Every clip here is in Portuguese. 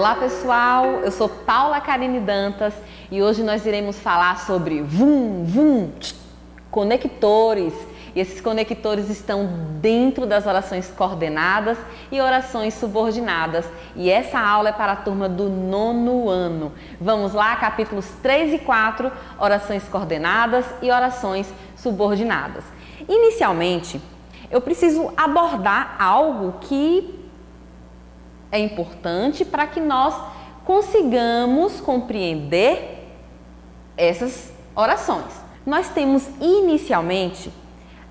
Olá pessoal, eu sou Paula Karine Dantas e hoje nós iremos falar sobre conectores. E esses conectores estão dentro das orações coordenadas e orações subordinadas. E essa aula é para a turma do 9º ano. Vamos lá, capítulos 3 e 4, orações coordenadas e orações subordinadas. Inicialmente, eu preciso abordar algo que é importante para que nós consigamos compreender essas orações. Nós temos inicialmente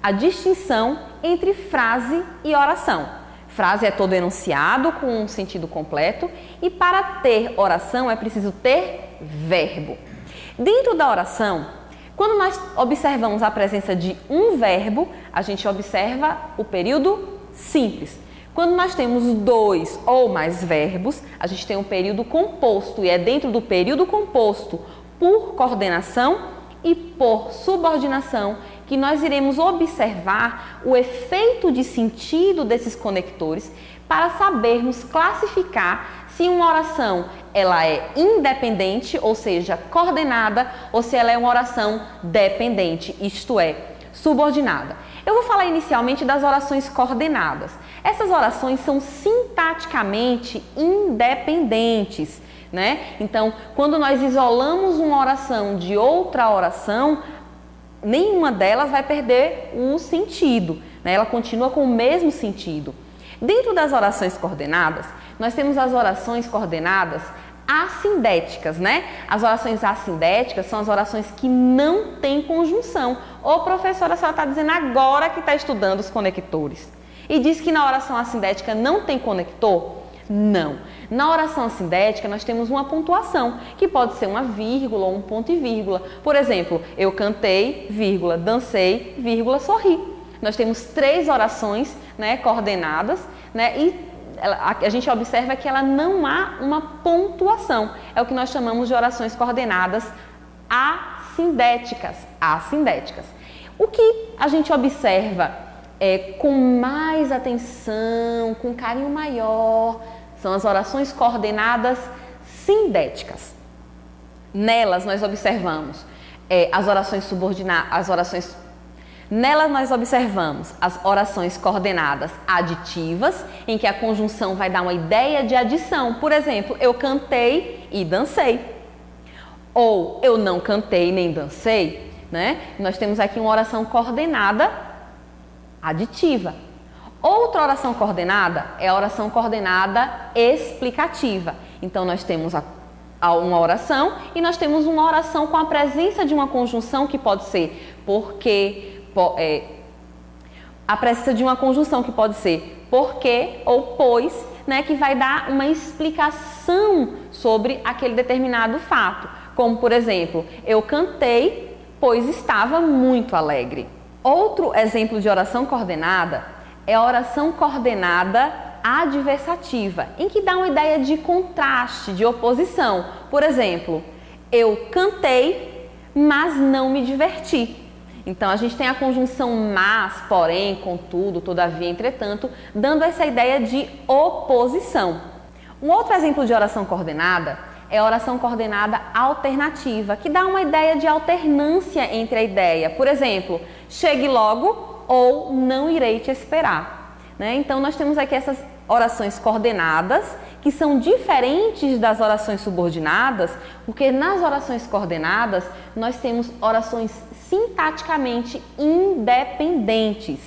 a distinção entre frase e oração. Frase é todo enunciado com um sentido completo e para ter oração é preciso ter verbo. Dentro da oração, quando nós observamos a presença de um verbo, a gente observa o período simples. Quando nós temos dois ou mais verbos, a gente tem um período composto e é dentro do período composto por coordenação e por subordinação que nós iremos observar o efeito de sentido desses conectores para sabermos classificar se uma oração ela é independente, ou seja, coordenada, ou se ela é uma oração dependente, isto é, subordinada. Eu vou falar inicialmente das orações coordenadas. Essas orações são sintaticamente independentes, né? Então, quando nós isolamos uma oração de outra oração, nenhuma delas vai perder o sentido, né? Ela continua com o mesmo sentido. Dentro das orações coordenadas, nós temos as orações coordenadas assindéticas, né? As orações assindéticas são as orações que não têm conjunção. Ô professora, a senhora está dizendo agora que está estudando os conectores e diz que na oração assindética não tem conector? Não. Na oração assindética nós temos uma pontuação, que pode ser uma vírgula ou um ponto e vírgula. Por exemplo, eu cantei, vírgula, dancei, vírgula, sorri. Nós temos 3 orações, né, coordenadas, né, e a gente observa que ela não há uma pontuação. É o que nós chamamos de orações coordenadas assindéticas. O que a gente observa com mais atenção, com carinho maior, são as orações coordenadas sindéticas. Nelas nós observamos as orações subordinadas, Nelas nós observamos as orações coordenadas aditivas, em que a conjunção vai dar uma ideia de adição. Por exemplo, eu cantei e dancei. Ou eu não cantei nem dancei, né? Nós temos aqui uma oração coordenada aditiva. Outra oração coordenada é a oração coordenada explicativa. Então, nós temos uma oração e nós temos uma oração com a presença de uma conjunção que pode ser porque, a presença de uma conjunção que pode ser porque ou pois, né, que vai dar uma explicação sobre aquele determinado fato. Como, por exemplo, eu cantei, pois estava muito alegre. Outro exemplo de oração coordenada é a oração coordenada adversativa, em que dá uma ideia de contraste, de oposição. Por exemplo, eu cantei, mas não me diverti. Então, a gente tem a conjunção mas, porém, contudo, todavia, entretanto, dando essa ideia de oposição. Um outro exemplo de oração coordenada é a oração coordenada alternativa, que dá uma ideia de alternância entre a ideia. Por exemplo, chegue logo ou não irei te esperar, né? Então, nós temos aqui essas orações coordenadas, que são diferentes das orações subordinadas, porque nas orações coordenadas nós temos orações sintaticamente independentes.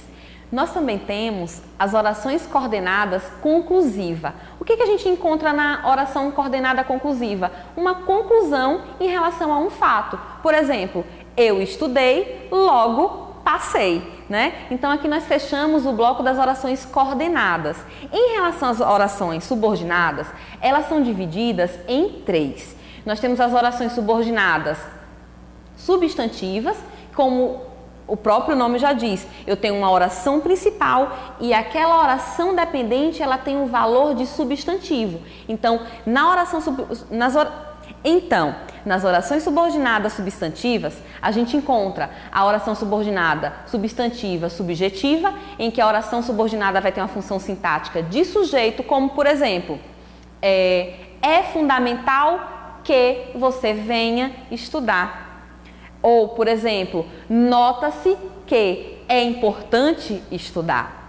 Nós também temos as orações coordenadas conclusiva. O que a gente encontra na oração coordenada conclusiva? Uma conclusão em relação a um fato. Por exemplo, eu estudei, logo passei, né? Então aqui nós fechamos o bloco das orações coordenadas. Em relação às orações subordinadas, elas são divididas em 3. Nós temos as orações subordinadas substantivas, como o próprio nome já diz, eu tenho uma oração principal e aquela oração dependente ela tem um valor de substantivo. Então, nas orações subordinadas substantivas, a gente encontra a oração subordinada substantiva subjetiva, em que a oração subordinada vai ter uma função sintática de sujeito, como por exemplo, é fundamental que você venha estudar. Ou, por exemplo, nota-se que é importante estudar.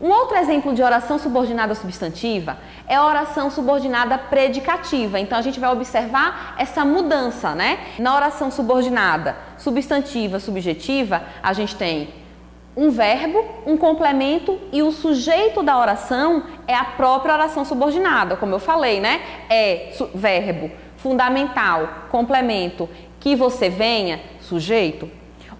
Um outro exemplo de oração subordinada substantiva é a oração subordinada predicativa. Então, a gente vai observar essa mudança, né? Na oração subordinada substantiva subjetiva, a gente tem um verbo, um complemento e o sujeito da oração é a própria oração subordinada, como eu falei, né? É verbo, fundamental, complemento, que você venha, sujeito.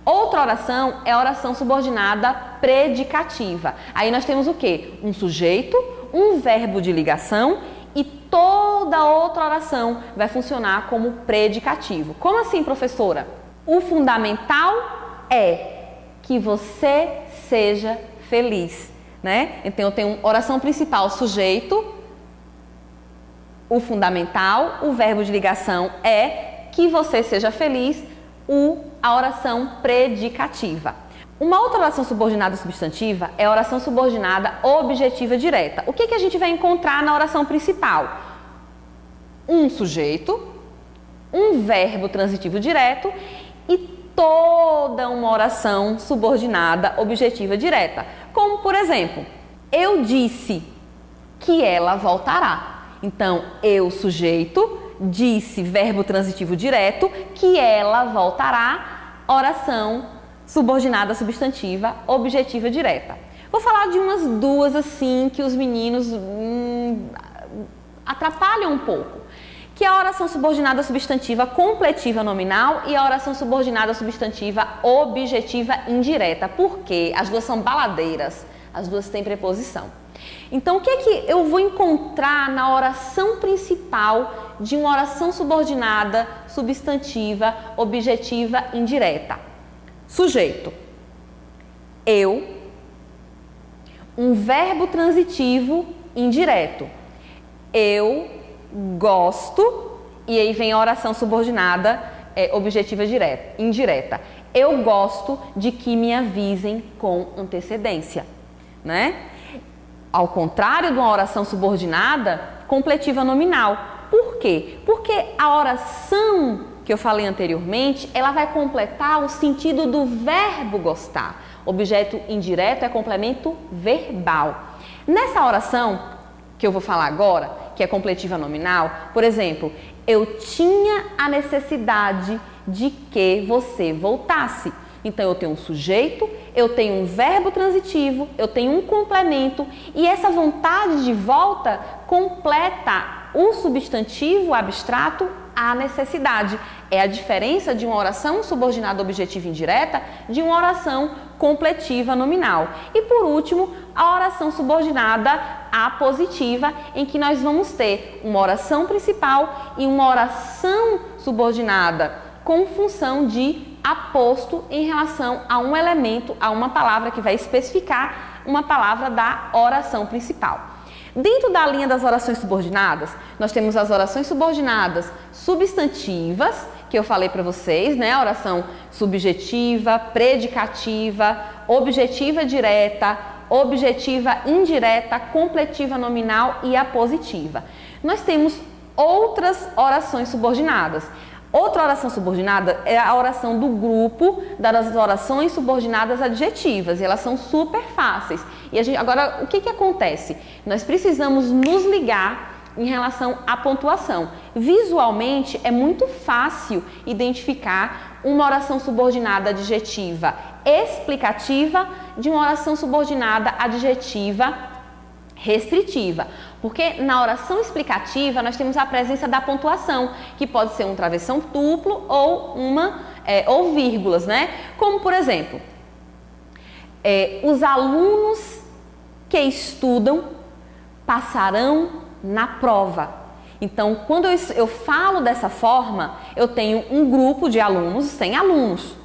Outra oração é a oração subordinada predicativa. Aí nós temos o quê? Um sujeito, um verbo de ligação e toda outra oração vai funcionar como predicativo. Como assim, professora? O fundamental é que você seja feliz, né? Então eu tenho oração principal, sujeito, o fundamental, o verbo de ligação é que você seja feliz, a oração predicativa. Uma outra oração subordinada substantiva é a oração subordinada objetiva direta. O que a gente vai encontrar na oração principal? Um sujeito, um verbo transitivo direto e toda uma oração subordinada objetiva direta. Como, por exemplo, eu disse que ela voltará. Então, eu, sujeito, disse, verbo transitivo direto, que ela voltará, oração subordinada substantiva objetiva direta. Vou falar de umas duas assim que os meninos atrapalham um pouco, que é a oração subordinada substantiva completiva nominal e a oração subordinada substantiva objetiva indireta. Por quê? As duas são baladeiras, as duas têm preposição. Então, o que é que eu vou encontrar na oração principal de uma oração subordinada, substantiva, objetiva, indireta? Sujeito, eu, um verbo transitivo indireto, eu gosto, e aí vem a oração subordinada, objetiva indireta. Eu gosto de que me avisem com antecedência, né? Ao contrário de uma oração subordinada, completiva nominal. Por quê? Porque a oração que eu falei anteriormente, ela vai completar o sentido do verbo gostar. Objeto indireto é complemento verbal. Nessa oração que eu vou falar agora, que é completiva nominal, por exemplo, eu tinha a necessidade de que você voltasse. Então, eu tenho um sujeito, eu tenho um verbo transitivo, eu tenho um complemento e essa vontade de volta completa o substantivo abstrato a necessidade. É a diferença de uma oração subordinada objetiva indireta de uma oração completiva nominal. E por último, a oração subordinada apositiva, em que nós vamos ter uma oração principal e uma oração subordinada com função de aposto em relação a um elemento, a uma palavra que vai especificar uma palavra da oração principal. Dentro da linha das orações subordinadas, nós temos as orações subordinadas substantivas, que eu falei para vocês, né? A oração subjetiva, predicativa, objetiva direta, objetiva indireta, completiva nominal e apositiva. Nós temos outras orações subordinadas. Outra oração subordinada é a oração do grupo das orações subordinadas adjetivas, e elas são super fáceis. E agora, o que acontece? Nós precisamos nos ligar em relação à pontuação. Visualmente, é muito fácil identificar uma oração subordinada adjetiva explicativa de uma oração subordinada adjetiva restritiva. Porque na oração explicativa nós temos a presença da pontuação, que pode ser um travessão duplo ou ou vírgulas, né? Como por exemplo, os alunos que estudam passarão na prova. Então, quando eu falo dessa forma, eu tenho um grupo de alunos, 100 alunos,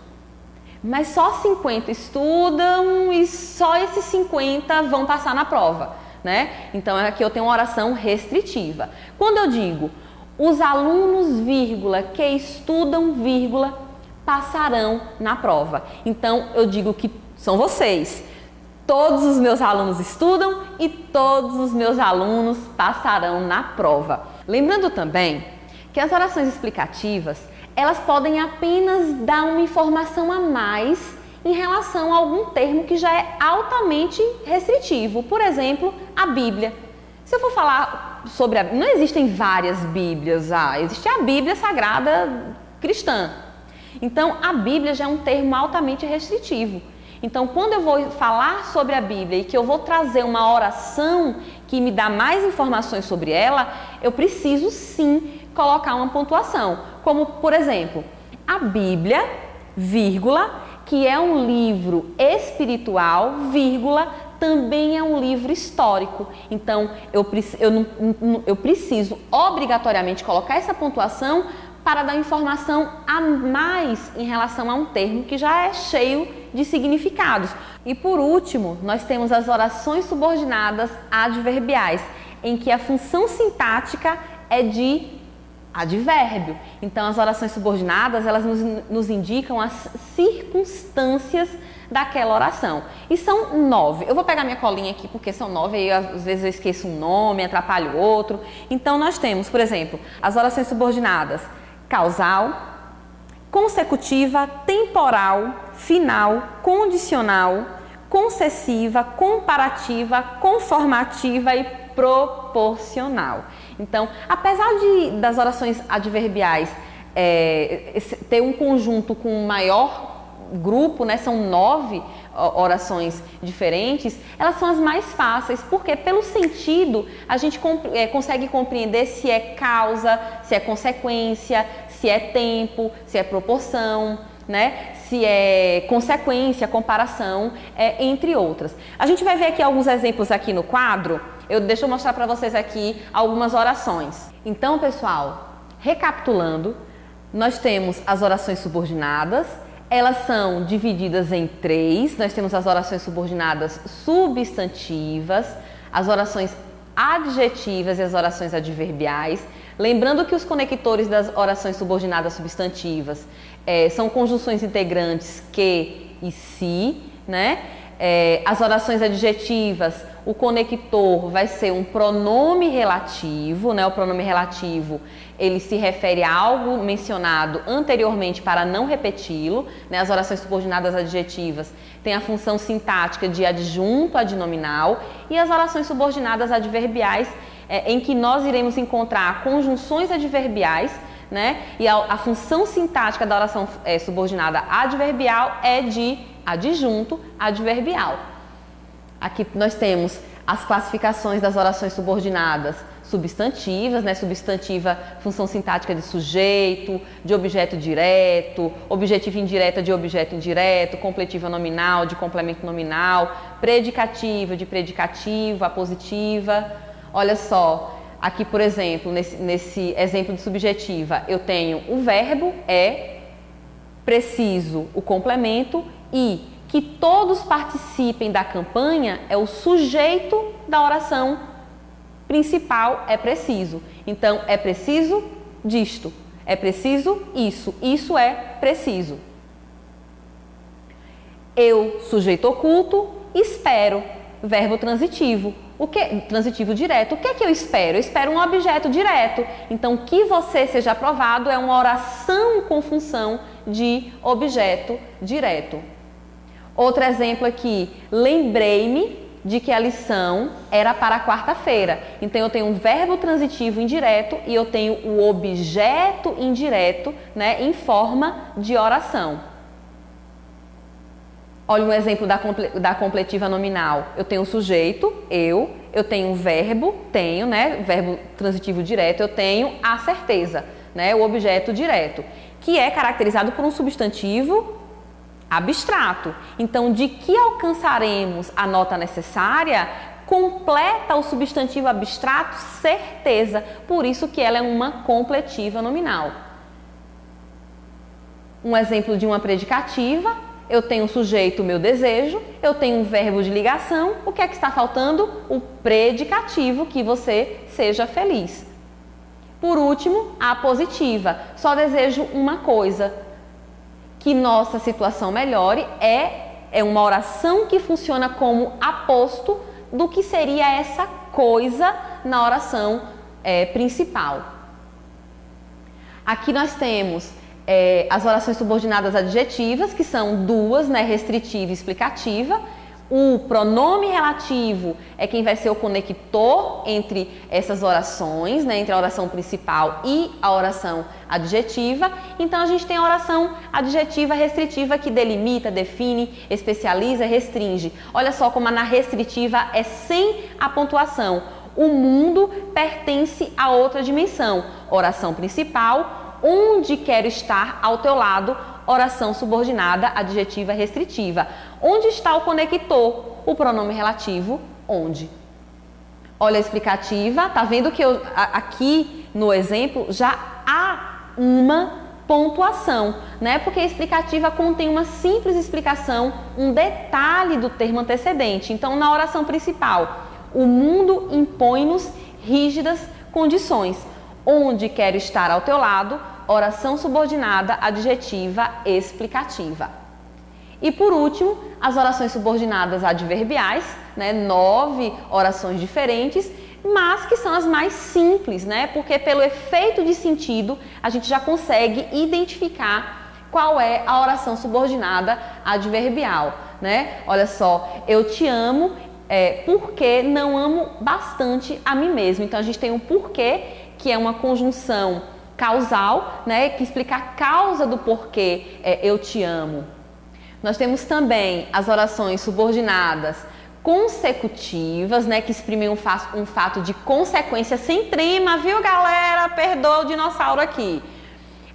mas só 50 estudam e só esses 50 vão passar na prova. Né? Então, aqui eu tenho uma oração restritiva. Quando eu digo os alunos, vírgula, que estudam, vírgula, passarão na prova. Então, eu digo que são vocês. Todos os meus alunos estudam e todos os meus alunos passarão na prova. Lembrando também que as orações explicativas, elas podem apenas dar uma informação a mais em relação a algum termo que já é altamente restritivo. Por exemplo, a Bíblia. Se eu for falar sobre a... Não existem várias Bíblias, existe a Bíblia Sagrada Cristã. Então, a Bíblia já é um termo altamente restritivo. Então, quando eu vou falar sobre a Bíblia e que eu vou trazer uma oração que me dá mais informações sobre ela, eu preciso sim colocar uma pontuação. Como, por exemplo, a Bíblia, vírgula, que é um livro espiritual, vírgula, também é um livro histórico. Então, eu preciso obrigatoriamente colocar essa pontuação para dar informação a mais em relação a um termo que já é cheio de significados. E por último, nós temos as orações subordinadas adverbiais, em que a função sintática é de advérbio. Então, as orações subordinadas, elas nos indicam as circunstâncias daquela oração. E são 9. Eu vou pegar minha colinha aqui porque são 9, aí às vezes eu esqueço um nome, atrapalho outro. Então, nós temos, por exemplo, as orações subordinadas causal, consecutiva, temporal, final, condicional, concessiva, comparativa, conformativa e proporcional. Então, apesar das orações adverbiais ter um conjunto com um maior grupo, né, são 9 orações diferentes, elas são as mais fáceis, porque pelo sentido a gente consegue compreender se é causa, se é consequência, se é tempo, se é proporção, né? Se é consequência, comparação, entre outras. A gente vai ver aqui alguns exemplos aqui no quadro. Deixa eu mostrar para vocês aqui algumas orações. Então, pessoal, recapitulando, nós temos as orações subordinadas. Elas são divididas em 3. Nós temos as orações subordinadas substantivas, as orações adjetivas e as orações adverbiais. Lembrando que os conectores das orações subordinadas substantivas são conjunções integrantes que e se, né? As orações adjetivas, o conector vai ser um pronome relativo, né? O pronome relativo, ele se refere a algo mencionado anteriormente para não repeti-lo, né? As orações subordinadas adjetivas têm a função sintática de adjunto adnominal, e as orações subordinadas adverbiais, em que nós iremos encontrar conjunções adverbiais, né? E a função sintática da oração subordinada adverbial é de adjunto adverbial. Aqui nós temos as classificações das orações subordinadas substantivas, né? Substantiva, função sintática de sujeito, de objeto direto, objetiva indireta de objeto indireto, completiva nominal de complemento nominal, predicativa de predicativo, apositiva. Olha só, aqui por exemplo, nesse exemplo de subjetiva, eu tenho o verbo preciso, o complemento, e que todos participem da campanha é o sujeito da oração principal, é preciso. Então, é preciso disto, é preciso isso é preciso. Eu, sujeito oculto, espero, verbo transitivo. O que? Transitivo direto. O que é que eu espero? Eu espero um objeto direto. Então, que você seja aprovado é uma oração com função de objeto direto. Outro exemplo aqui, lembrei-me de que a lição era para quarta-feira. Então, eu tenho um verbo transitivo indireto e eu tenho o objeto indireto, né, em forma de oração. Olha um exemplo da completiva nominal. Eu tenho o sujeito, eu tenho um verbo, tenho, né, verbo transitivo direto, eu tenho a certeza, né, o objeto direto, que é caracterizado por um substantivo abstrato. Então, de que alcançaremos a nota necessária, completa o substantivo abstrato certeza, por isso que ela é uma completiva nominal. Um exemplo de uma predicativa, eu tenho o sujeito, meu desejo, eu tenho um verbo de ligação, o que é que está faltando? O predicativo, que você seja feliz. Por último, a apositiva, só desejo uma coisa, que nossa situação melhore, é uma oração que funciona como aposto do que seria essa coisa na oração principal. Aqui nós temos as orações subordinadas adjetivas, que são duas, né, restritiva e explicativa. O pronome relativo é quem vai ser o conector entre essas orações, né, entre a oração principal e a oração adjetiva. Então a gente tem a oração adjetiva restritiva que delimita, define, especializa, restringe. Olha só como na restritiva é sem a pontuação. O mundo pertence a outra dimensão. Oração principal, onde quero estar ao teu lado. Oração subordinada, adjetiva restritiva. Onde está o conector? O pronome relativo, onde. Olha a explicativa, tá vendo que aqui no exemplo já há uma pontuação, né? Porque a explicativa contém uma simples explicação, um detalhe do termo antecedente. Então, na oração principal, o mundo impõe-nos rígidas condições. Onde quero estar ao teu lado, oração subordinada, adjetiva, explicativa. E por último, as orações subordinadas adverbiais, né? 9 orações diferentes, mas que são as mais simples, né? Porque pelo efeito de sentido, a gente já consegue identificar qual é a oração subordinada adverbial, né? Olha só, eu te amo porque não amo bastante a mim mesmo. Então a gente tem um porquê, que é uma conjunção causal, né, que explica a causa do porquê eu te amo. Nós temos também as orações subordinadas consecutivas, né, que exprimem um fato de consequência sem trema, viu, galera? Perdoa o dinossauro aqui.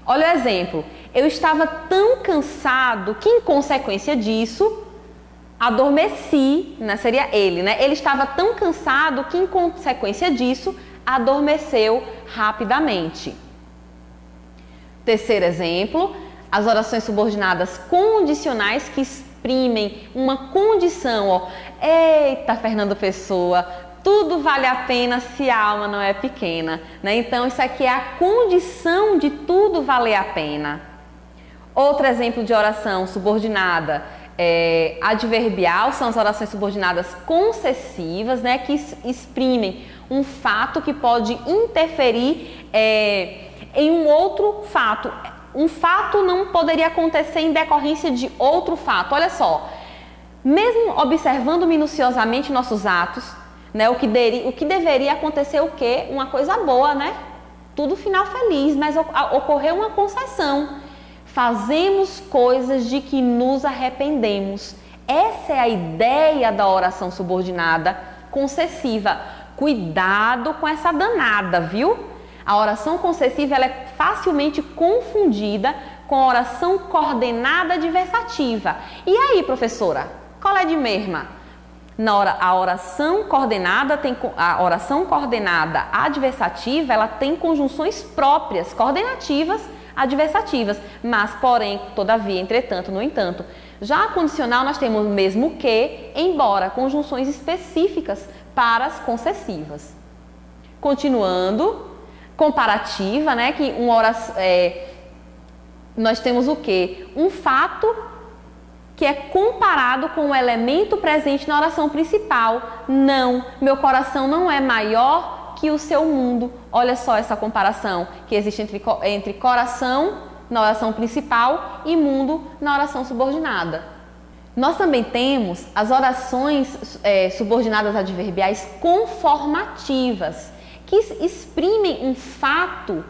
Olha o exemplo. Eu estava tão cansado que, em consequência disso, adormeci, né, seria ele, né? Ele estava tão cansado que, em consequência disso, adormeceu rapidamente. Terceiro exemplo, as orações subordinadas condicionais que exprimem uma condição. Ó. Eita, Fernando Pessoa, tudo vale a pena se a alma não é pequena, né? Então, isso aqui é a condição de tudo valer a pena. Outro exemplo de oração subordinada adverbial são as orações subordinadas concessivas, né? Que exprimem um fato que pode interferir em um outro fato. Um fato não poderia acontecer em decorrência de outro fato. Olha só, mesmo observando minuciosamente nossos atos, né, o que deveria acontecer o quê? Uma coisa boa, né? Tudo final feliz, mas ocorreu uma concessão. Fazemos coisas de que nos arrependemos. Essa é a ideia da oração subordinada concessiva. Cuidado com essa danada, viu? A oração concessiva ela é facilmente confundida com a oração coordenada adversativa. E aí, professora, qual é de mesma? A oração coordenada adversativa, ela tem conjunções próprias, coordenativas, adversativas, mas porém, todavia, entretanto, no entanto. Já a condicional nós temos mesmo que, embora, conjunções específicas para as concessivas. Continuando, comparativa, né, que nós temos o quê? Um fato que é comparado com o elemento presente na oração principal. Não, meu coração não é maior que o seu mundo. Olha só essa comparação que existe entre coração na oração principal e mundo na oração subordinada. Nós também temos as orações subordinadas adverbiais conformativas, que exprimem um fato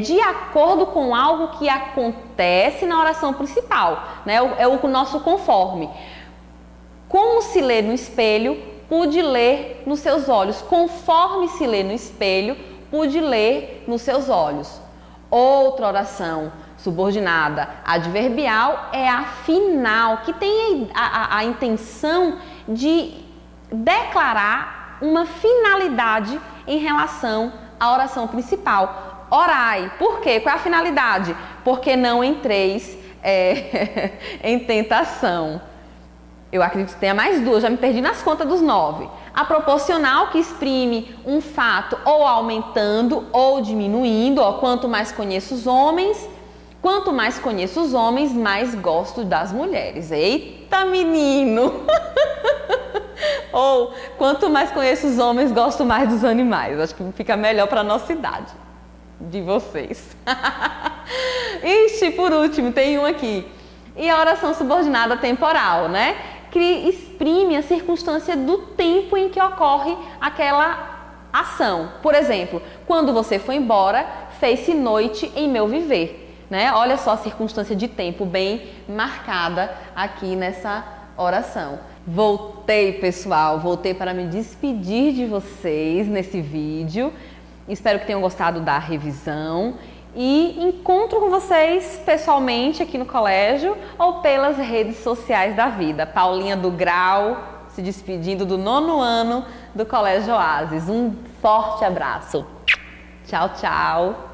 de acordo com algo que acontece na oração principal, né? É o nosso conforme. Como se lê no espelho, pude ler nos seus olhos. Conforme se lê no espelho, pude ler nos seus olhos. Outra oração subordinada adverbial é a final, que tem a intenção de declarar uma finalidade em relação à oração principal. Orai. Por quê? Qual é a finalidade? Porque não entreis em tentação. Eu acredito que tenha mais duas, já me perdi nas contas dos 9. A proporcional, que exprime um fato ou aumentando ou diminuindo. Ó, quanto mais conheço os homens, mais gosto das mulheres. Eita, menino! Ou, quanto mais conheço os homens, gosto mais dos animais. Acho que fica melhor para a nossa idade, de vocês. Ixi, por último, tem um aqui. E a oração subordinada temporal, né? Que exprime a circunstância do tempo em que ocorre aquela ação. Por exemplo, quando você foi embora, fez-se noite em meu viver, né? Olha só a circunstância de tempo bem marcada aqui nessa oração. Voltei, pessoal, voltei para me despedir de vocês nesse vídeo. Espero que tenham gostado da revisão e encontro com vocês pessoalmente aqui no colégio ou pelas redes sociais da vida. Paulinha do Grau se despedindo do 9º ano do Colégio Oásis. Um forte abraço. Tchau, tchau.